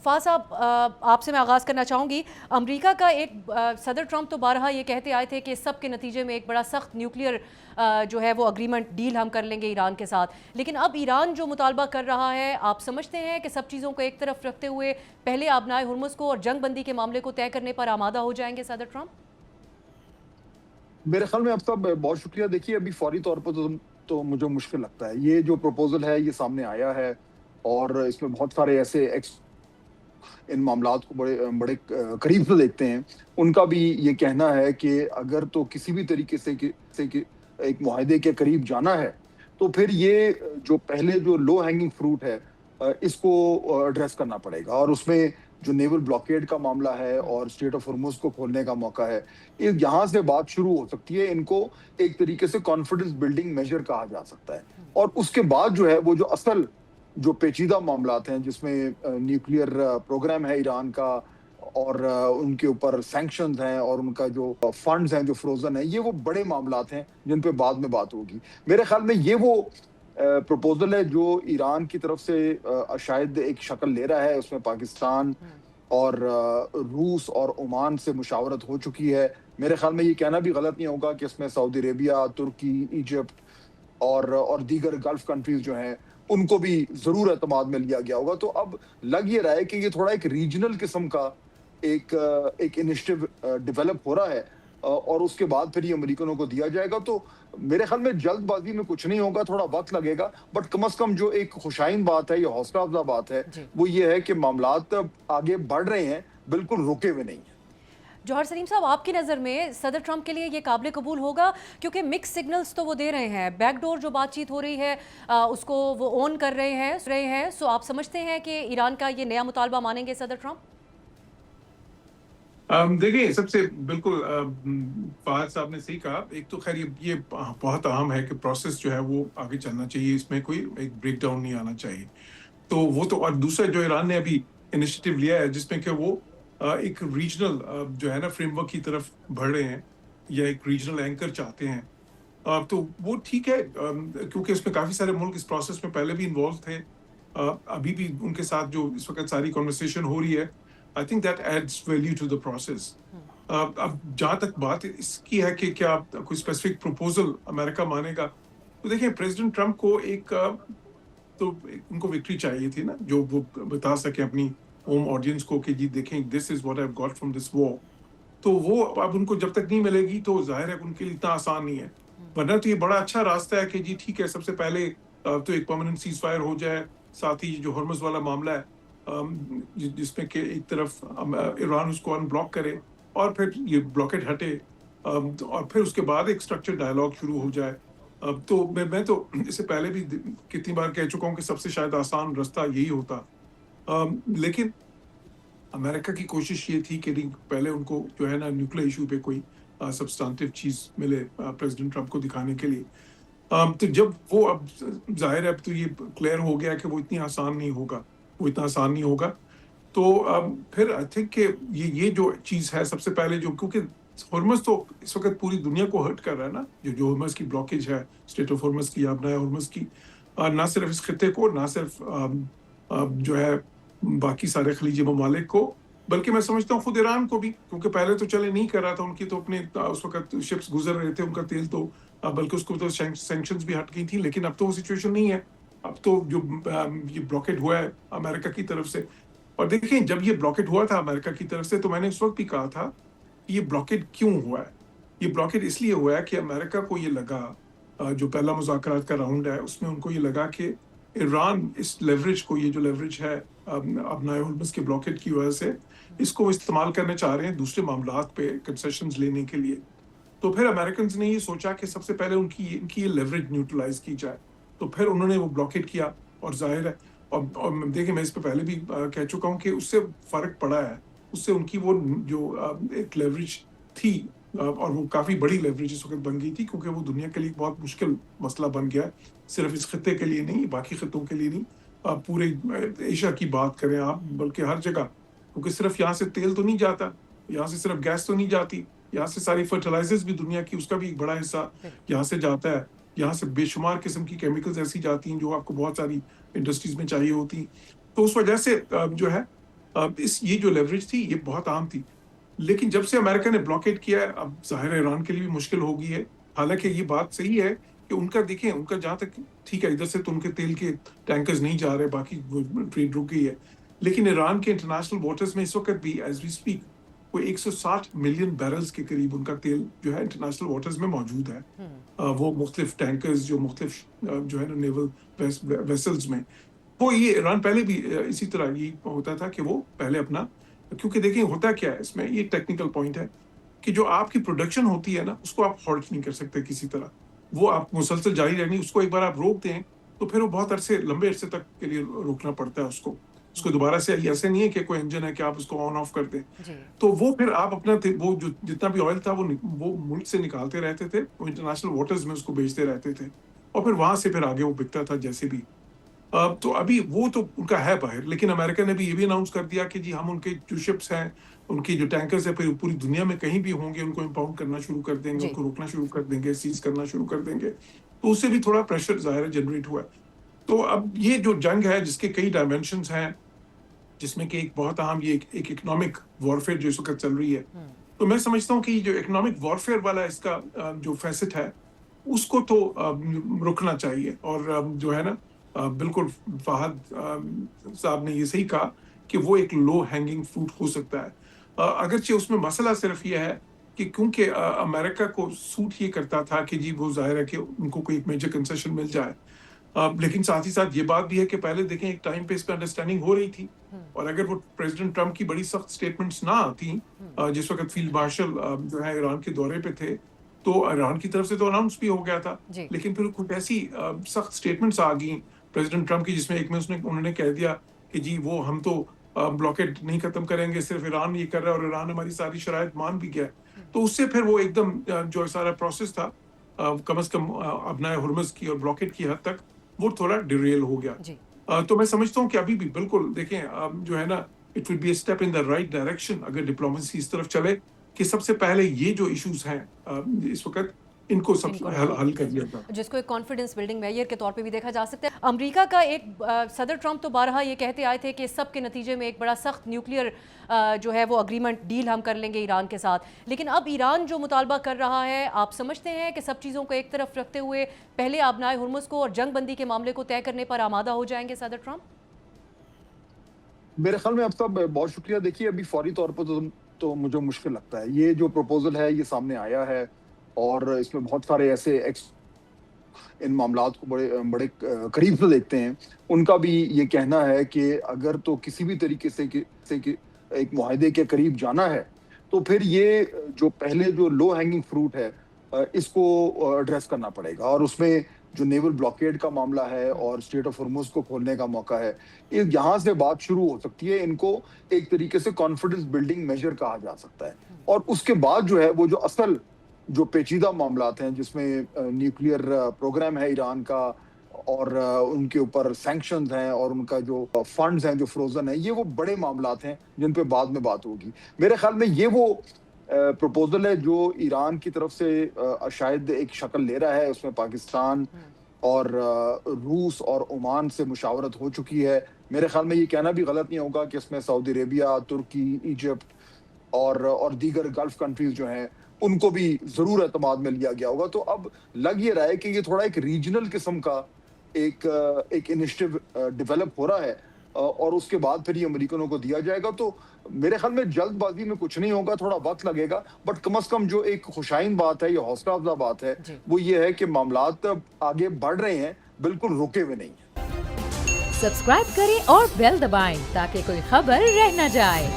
فاز صاحب، آپ سے میں آغاز کرنا چاہوں گی۔ امریکہ کا ایک صدر ٹرمپ تو بارہا یہ کہتے آئے تھے کہ سب کے نتیجے میں ایک بڑا سخت نیوکلیئر جو ہے وہ اگریمنٹ ڈیل ہم کر لیں گے ایران کے ساتھ، لیکن اب ایران جو مطالبہ کر رہا ہے، آپ سمجھتے ہیں کہ سب چیزوں کو ایک طرف رکھتے ہوئے پہلے آبنائے ہرمز کو اور جنگ بندی کے معاملے کو طے کرنے پر آمادہ ہو جائیں گے صدر ٹرمپ؟ میرے خیال میں اب تک بہت شکریہ. دیکھیے ابھی فوری طور پر تو مجھے مشکل لگتا ہے. یہ جو پروپوزل ہے یہ سامنے آیا ہے اور اس میں بہت سارے ایسے ان معاملات کو بڑے بڑے قریب سے دیکھتے ہیں. ان کا بھی یہ کہنا ہے کہ اگر تو کسی بھی طریقے سے ایک معاہدے کے قریب جانا ہے تو پھر یہ جو پہلے جو لو ہینگنگ فروٹ ہے اس کو ایڈریس کرنا پڑے گا. اور اس میں جو نیول بلاکیڈ کا معاملہ ہے اور اسٹریٹ آف ہرمز کو کھولنے کا موقع ہے، یہاں سے بات شروع ہو سکتی ہے. ان کو ایک طریقے سے کانفیڈنس بلڈنگ میجر کہا جا سکتا ہے. اور اس کے بعد جو ہے وہ جو اصل جو پیچیدہ معاملات ہیں جس میں نیوکلیئر پروگرام ہے ایران کا اور ان کے اوپر سینکشنز ہیں اور ان کا جو فنڈز ہیں جو فروزن ہیں، یہ وہ بڑے معاملات ہیں جن پہ بعد میں بات ہوگی. میرے خیال میں یہ وہ پروپوزل ہے جو ایران کی طرف سے شاید ایک شکل لے رہا ہے. اس میں پاکستان اور روس اور عمان سے مشاورت ہو چکی ہے. میرے خیال میں یہ کہنا بھی غلط نہیں ہوگا کہ اس میں سعودی عربیہ، ترکی، ایجپٹ اور دیگر گلف کنٹریز جو ہیں ان کو بھی ضرور اعتماد میں لیا گیا ہوگا. تو اب لگ یہ رہا ہے کہ یہ تھوڑا ایک ریجنل قسم کا ایک انیشیٹو ڈیولپ ہو رہا ہے اور اس کے بعد پھر یہ امریکنوں کو دیا جائے گا. تو میرے خیال میں جلد بازی میں کچھ نہیں ہوگا، تھوڑا وقت لگے گا، بٹ کم از کم جو ایک خوشائن بات ہے یا حوصلہ افزا بات ہے جی وہ یہ ہے کہ معاملات آگے بڑھ رہے ہیں، بالکل رکے ہوئے نہیں ہیں. جوہر سلیم صاحب، آپ کی نظر میں صدر ٹرمپ کے لیے یہ قابل قبول ہوگا؟ کیونکہ مکس سگنلز تو وہ دے رہے ہیں، بیک ڈور جو بات چیت ہو رہی ہے اس کو وہ اون کر رہے ہیں. سو آپ سمجھتے ہیں کہ ایران کا یہ نیا مطالبہ مانیں گے صدر ٹرمپ؟ دیکھیں، سب سے بالکل فہد صاحب نے صحیح کہا. ایک تو خیر یہ بہت اہم ہے کہ پروسیس جو ہے وہ آگے چلنا چاہیے، اس میں کوئی ایک بریک ڈاؤن نہیں آنا چاہیے. تو وہ تو، اور دوسرا جو ایران نے ابھی انیشیٹو لیا ہے جس میں کہ وہ ایک ریجنل جو ہے نا فریم ورک کی طرف بڑھ رہے ہیں یا ایک ریجنل اینکر چاہتے ہیں. تو وہ ٹھیک ہے کیونکہ اس میں کافی سارے ملک اس پروسیس میں پہلے بھی انوالو تھے. ابھی بھی ان کے ساتھ جو اس وقت ساری کنورسیشن ہو رہی ہے، I think that adds value to the process. اب جہاں تک بات اس کی ہے کہ کیا کوئی اسپیسیفک پروپوزل امریکہ مانے گا، تو دیکھیں پریزیڈنٹ ٹرمپ کو تو ان کو وکٹری چاہیے تھی نا، جو وہ بتا سکے اپنی ہوم آڈینس کو کہ جی دیکھیں this is what I got from this war. تو وہ اب ان کو جب تک نہیں ملے گی تو ظاہر ہے ان کے لیے اتنا آسان نہیں ہے. ورنہ تو یہ بڑا اچھا راستہ ہے کہ جی ٹھیک ہے، سب سے پہلے تو ایک پرماننٹ سیز فائر ہو جائے، ساتھ ہی جو ہرمز والا معاملہ ہے جس میں کہ ایک طرف ایران اس کو ان بلاک کرے اور پھر یہ بلاکٹ ہٹے اور پھر اس کے بعد ایک اسٹرکچر ڈائلاگ شروع ہو جائے. تو میں تو اس سے پہلے بھی کتنی بار کہہ چکا ہوں کہ سب سے شاید آسان راستہ یہی ہوتا. لیکن امریکہ کی کوشش یہ تھی کہ پہلے ان کو جو ہے نا نیوکلیر ایشو پہ کوئی سبسٹانٹیو چیز ملے پریزیڈنٹ ٹرمپ کو دکھانے کے لیے. تو جب وہ اب ظاہر ہے اب تو یہ کلیئر ہو گیا کہ وہ اتنا آسان نہیں ہوگا. تو پھر آئی تھنک کہ یہ جو چیز ہے سب سے پہلے جو، کیونکہ ہرمز تو اس وقت پوری دنیا کو ہرٹ کر رہا ہے نا، جو ہرمز کی بلاکیج ہے، اسٹریٹ آف ہرمز کی یا اپنا ہرمز کی، نہ صرف اس خطے کو، نہ صرف جو ہے باقی سارے خلیجی ممالک کو، بلکہ میں سمجھتا ہوں خود ایران کو بھی، کیونکہ پہلے تو چلے نہیں کر رہا تھا، ان کی تو اپنے اس وقت شپس گزر رہے تھے، ان کا تیل تو بلکہ اس کو تو سینکشنز بھی ہٹ گئی تھی. لیکن اب تو وہ سچویشن نہیں ہے. اب تو جو یہ بلاکٹ ہوا ہے امریکہ کی طرف سے، اور دیکھیں جب یہ بلاکٹ ہوا تھا امریکہ کی طرف سے تو میں نے اس وقت بھی کہا تھا کہ یہ بلاکٹ کیوں ہوا ہے. یہ بلاکٹ اس لیے ہوا ہے کہ امریکہ کو یہ لگا، جو پہلا مذاکرات کا راؤنڈ ہے اس میں ان کو یہ لگا کہ ایران اس لیوریج کو، یہ جو لیوریج ہے ابنائے ہرمز کے بلاکٹ کی وجہ سے، اس کو استعمال کرنا چاہ رہے ہیں دوسرے معاملات پہ کنسیشنز لینے کے لیے. تو پھر امریکنز نے یہ سوچا کہ سب سے پہلے ان کی یہ لیوریج نیوٹرلائز کی جائے. تو پھر انہوں نے وہ بلاکٹ کیا، اور ظاہر ہے اور دیکھیں میں اس پہ پہلے بھی کہہ چکا ہوں کہ اس سے فرق پڑا ہے. اس سے ان کی وہ جو ایک لیوریج تھی، اور وہ کافی بڑی لیوریج اس وقت بن گئی تھی، کیونکہ وہ دنیا کے لیے بہت مشکل مسئلہ بن گیا ہے. صرف اس خطے کے لیے نہیں، باقی خطوں کے لیے نہیں، پورے ایشیا کی بات کریں آپ، بلکہ ہر جگہ، کیونکہ صرف یہاں سے تیل تو نہیں جاتا، یہاں سے صرف گیس تو نہیں جاتی، یہاں سے ساری فرٹیلائزرز بھی دنیا کی، اس کا بھی ایک بڑا حصہ یہاں سے جاتا ہے. یہاں سے بے شمار قسم کی کیمیکلز ایسی جاتی ہیں جو آپ کو بہت ساری انڈسٹریز میں چاہیے ہوتی ہیں. تو اس وجہ سے جو ہے یہ جو لیوریج تھی یہ بہت عام تھی، لیکن جب سے امریکہ نے بلاکیٹ کیا ہے اب ظاہر ہے ایران کے لیے بھی مشکل ہو گئی ہے. حالانکہ یہ بات صحیح ہے کہ ان کا دیکھیں ان کا جہاں تک ٹھیک ہے ادھر سے تو ان کے تیل کے ٹینکرز نہیں جا رہے، باقی ٹریڈ رک گئی ہے، لیکن ایران کے انٹرنیشنل واٹرز میں اس وقت بھی ایز وی اسپیک کوئی 160 ملین بیرلز کے قریب ان کا تیل جو ہے انٹرنیشنل واٹرز میں موجود ہے. وہ مختلف ٹینکرز جو مختلف جو ہے نا نیول ویسلز میں، وہ یہ ایران پہلے بھی اسی طرح یہ ہوتا تھا کہ وہ پہلے اپنا، کیونکہ دیکھیں ہوتا کیا ہے اس میں یہ ٹیکنیکل پوائنٹ ہے کہ جو آپ کی پروڈکشن ہوتی ہے نا اس کو آپ ہالٹ نہیں کر سکتے کسی طرح، وہ آپ مسلسل جاری رہنی، اس کو ایک بار آپ روک دیں تو پھر وہ بہت عرصے لمبے عرصے تک کے لیے روکنا پڑتا ہے اس کو دوبارہ سے. ایسے نہیں ہے کہ کوئی انجن ہے کہ آپ اس کو آن آف کر دیں. تو وہ پھر آپ اپنا وہ جو جتنا بھی آئل تھا وہ ملک سے نکالتے رہتے تھے، وہ انٹرنیشنل واٹرز میں اس کو بیچتے رہتے تھے اور پھر وہاں سے پھر آگے وہ بکتا تھا جیسے بھی. تو ابھی وہ تو ان کا ہے باہر، لیکن امریکہ نے بھی یہ بھی اناؤنس کر دیا کہ جی ہم ان کے جو شپس ہیں ان کی جو ٹینکرز ہیں پھر پوری دنیا میں کہیں بھی ہوں گے ان کو امپاؤنڈ کرنا شروع کر دیں گے، ان کو روکنا شروع کر دیں گے، سیز کرنا شروع کر دیں گے. تو اس سے بھی تھوڑا پریشر ظاہر ہے جنریٹ ہوا ہے. تو اب یہ جو جنگ ہے جس کے کئی ڈائمینشنز ہیں، جس میں کہ ایک بہت اہم یہ ایک اکنامک وارفیئر جو اس وقت چل رہی ہے، تو میں سمجھتا ہوں کہ جو اکنامک وارفیئر والا اس کا جو فیسٹ ہے اس کو تو رکنا چاہیے. اور جو ہے نا بالکل فہد صاحب نے یہ صحیح کہا کہ وہ ایک لو ہینگنگ فروٹ ہو سکتا ہے، اگرچہ اس میں مسئلہ صرف یہ ہے کہ کیونکہ امریکہ کو سوٹ یہ کرتا تھا کہ جی وہ ظاہر ہے کہ ان کو کوئی ایک میجر کنسیشن مل جائے، لیکن ساتھ ہی ساتھ یہ بات بھی ہے کہ پہلے دیکھیں ایک ٹائم پہ اس پہ انڈرسٹینڈنگ ہو رہی تھی، اور اگر وہ پریزیڈنٹ ٹرمپ کی بڑی سخت سٹیٹمنٹس نہ آتی جس وقت فیلڈ مارشل جو ہے ایران کے دورے پہ تھے تو ایران کی طرف سے تو اناؤنس بھی ہو گیا تھا، لیکن پھر کچھ ایسی سخت سٹیٹمنٹس آ گئیں پریزیڈنٹ ٹرمپ کی جس میں ایک میں انہوں نے کہہ دیا کہ جی وہ ہم تو بلاکیٹ نہیں ختم کریں گے، صرف ایران یہ کر رہا ہے اور ایران ہماری ساری شرائط مان بھی گیا. تو اس سے پھر وہ ایک دم جو سارا پروسیس تھا کم از کم ابنائے ہرمز کی اور بلاکیٹ کی حد تک وہ تھوڑا ڈیریل ہو گیا. تو میں سمجھتا ہوں کہ ابھی بھی بالکل دیکھیں جو ہے نا it will be a step in the right direction اگر ڈپلومیسی اس طرف چلے کہ سب سے پہلے یہ جو ایشوز ہیں اس وقت ان کو سب حل کر دیا تھا، جس کو ایک کانفیڈنس بلڈنگ میئر کے طور پہ بھی دیکھا جا سکتا ہے. امریکہ کا ایک صدر ٹرمپ تو بارہا یہ کہتے آئے تھے کہ سب کے نتیجے میں ایک بڑا سخت نیوکلیئر جو ہے وہ اگریمنٹ ڈیل ہم کر لیں گے ایران کے ساتھ، لیکن اب ایران جو مطالبہ کر رہا ہے آپ سمجھتے ہیں کہ سب چیزوں کو ایک طرف رکھتے ہوئے پہلے آبنائے ہرمز کو اور جنگ بندی کے معاملے کو طے کرنے پر آمادہ ہو جائیں گے صدر ٹرمپ؟ میرے خیال میں اب تک بہت شکریہ. دیکھیے ابھی فوری طور پر تو مجھے مشکل لگتا ہے یہ جو پروپوزل ہے یہ سامنے آیا ہے اور اس میں بہت سارے ایسے ان معاملات کو بڑے قریب سے دیکھتے ہیں، ان کا بھی یہ کہنا ہے کہ اگر تو کسی بھی طریقے سے ایک معاہدے کے قریب جانا ہے تو پھر یہ جو پہلے جو لو ہینگنگ فروٹ ہے اس کو ایڈریس کرنا پڑے گا، اور اس میں جو نیول بلاکیڈ کا معاملہ ہے اور اسٹریٹ آف ہرمز کو کھولنے کا موقع ہے، یہاں سے بات شروع ہو سکتی ہے. ان کو ایک طریقے سے کانفیڈنس بلڈنگ میجر کہا جا سکتا ہے، اور اس کے بعد جو ہے وہ جو اصل جو پیچیدہ معاملات ہیں جس میں نیوکلیئر پروگرام ہے ایران کا اور ان کے اوپر سینکشنز ہیں اور ان کا جو فنڈز ہیں جو فروزن ہیں، یہ وہ بڑے معاملات ہیں جن پہ بعد میں بات ہوگی. میرے خیال میں یہ وہ پروپوزل ہے جو ایران کی طرف سے شاید ایک شکل لے رہا ہے. اس میں پاکستان اور روس اور عمان سے مشاورت ہو چکی ہے. میرے خیال میں یہ کہنا بھی غلط نہیں ہوگا کہ اس میں سعودی عربیہ، ترکی، ایجپٹ اور دیگر گلف کنٹریز جو ہیں ان کو بھی ضرور اعتماد میں لیا گیا ہوگا. تو اب لگ یہ رہا ہے کہ یہ تھوڑا ایک ریجنل قسم کا ایک انیشیٹو ڈیولپ ہو رہا ہے اور اس کے بعد پھر یہ امریکنوں کو دیا جائے گا. تو میرے خیال میں جلد بازی میں کچھ نہیں ہوگا، تھوڑا وقت لگے گا، بٹ کم از کم جو ایک خوشائن بات ہے یا حوصلہ افزا بات ہے وہ یہ ہے کہ معاملات آگے بڑھ رہے ہیں، بالکل رکے ہوئے نہیں ہیں. سبسکرائب کریں اور بیل دبائیں تاکہ کوئی خبر رہ نہ جائے.